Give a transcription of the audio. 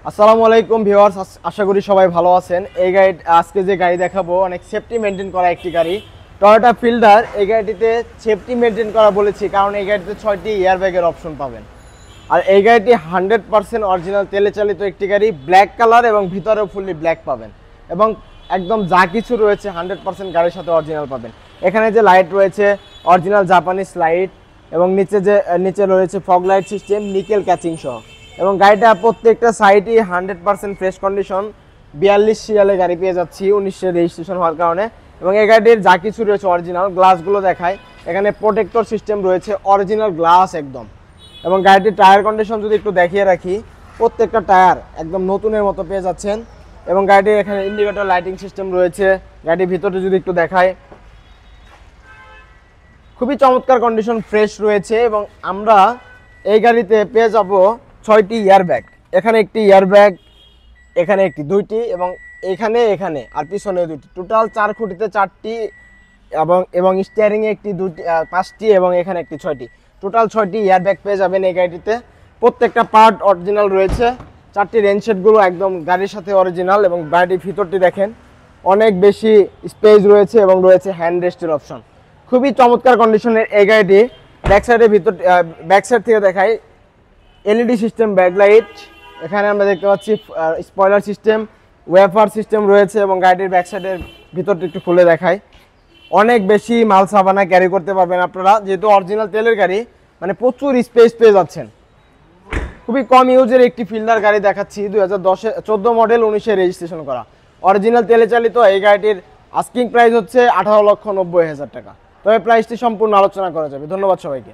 আসসালামু আলাইকুম ভিউয়ার্স, আশা করি সবাই ভালো আছেন। এই গাড়ি আজকে যে গাড়ি দেখাবো অনেক সেফটি মেনটেন করা একটি গাড়ি, টয়োটা ফিল্ডার। এই গাড়িটিতে সেফটি মেনটেন করা বলেছি কারণ এই গাড়িতে 6টি এয়ারব্যাগের অপশন পাবেন। আর এই গাড়িটি 100% অরিজিনাল তেলে চালিত একটি গাড়ি, ব্ল্যাক কালার এবং ভিতরেও ফুললি ব্ল্যাক পাবেন এবং একদম যা কিছু রয়েছে 100% গাড়ির সাথে অরিজিনাল পাবেন। এখানে যে লাইট রয়েছে অরিজিনাল জাপানিজ লাইট এবং নিচে রয়েছে ফগ লাইট সিস্টেম, নিকেল ক্যাচিং সহ। এবং গাড়িটা প্রত্যেকটা সাইডই 100% ফ্রেশ কন্ডিশন। 42 সিরিয়ালে গাড়ি পেয়ে যাচ্ছি, 19 রেজিস্ট্রেশন হওয়ার কারণে। এবং এই গাড়িটির যা কিছু রয়েছে অরিজিনাল। গ্লাসগুলো দেখায়, এখানে প্রোটেক্টর সিস্টেম রয়েছে, অরিজিনাল গ্লাস একদম। এবং গাড়িটির টায়ার কন্ডিশন যদি একটু দেখিয়ে রাখি, প্রত্যেকটা টায়ার একদম নতুনের মতো পেয়ে যাচ্ছেন। এবং গাড়িটির এখানে ইন্ডিকেটর লাইটিং সিস্টেম রয়েছে। গাড়ির ভিতরে যদি একটু দেখায়, খুবই চমৎকার কন্ডিশন, ফ্রেশ রয়েছে। এবং আমরা এই গাড়িতে পেয়ে যাব 6টি এয়ারব্যাগ। এখানে একটি এয়ারব্যাগ, এখানে একটি, দুইটি, এবং এখানে আর পিছনে দুইটি, টোটাল 4 খুঁটিতে 4টি, এবং স্টিয়ারিংয়ে একটি, দুটি, 5টি, এবং এখানে একটি, 6টি, টোটাল 6টি এয়ারব্যাগ পেয়ে যাবেন এই গাড়িটিতে। প্রত্যেকটা পার্ট অরিজিনাল রয়েছে। 4টি রেনশেডগুলো একদম গাড়ির সাথে অরিজিনাল। এবং গাড়িটির ভিতরটি দেখেন, অনেক বেশি স্পেস রয়েছে এবং রয়েছে হ্যান্ড রেস্টের অপশন। খুবই চমৎকার কন্ডিশনের এই গাড়িটি। ব্যাক সাইড থেকে দেখাই, এলইডি সিস্টেম ব্যাকলাইট, এখানে আমরা দেখতে পাচ্ছি স্পয়লার সিস্টেম, ওয়েফার সিস্টেম রয়েছে। এবং গাড়িটির ব্যাক সাইডের ভিতরটা একটু খুলে দেখায়, অনেক বেশি মাল সাবানা ক্যারি করতে পারবেন আপনারা, যেহেতু অরিজিনাল তেলের গাড়ি, মানে প্রচুর স্পেস পেয়ে যাচ্ছেন। খুবই কম ইউজের একটি ফিল্ডার গাড়ি দেখাচ্ছি, 2014 মডেল, 19 রেজিস্ট্রেশন করা, অরিজিনাল তেলে চালিত। এই গাড়িটির আস্কিং প্রাইস হচ্ছে 18,90,000 টাকা। তবে প্রাইসটি সম্পূর্ণ আলোচনা করা যাবে। ধন্যবাদ সবাইকে।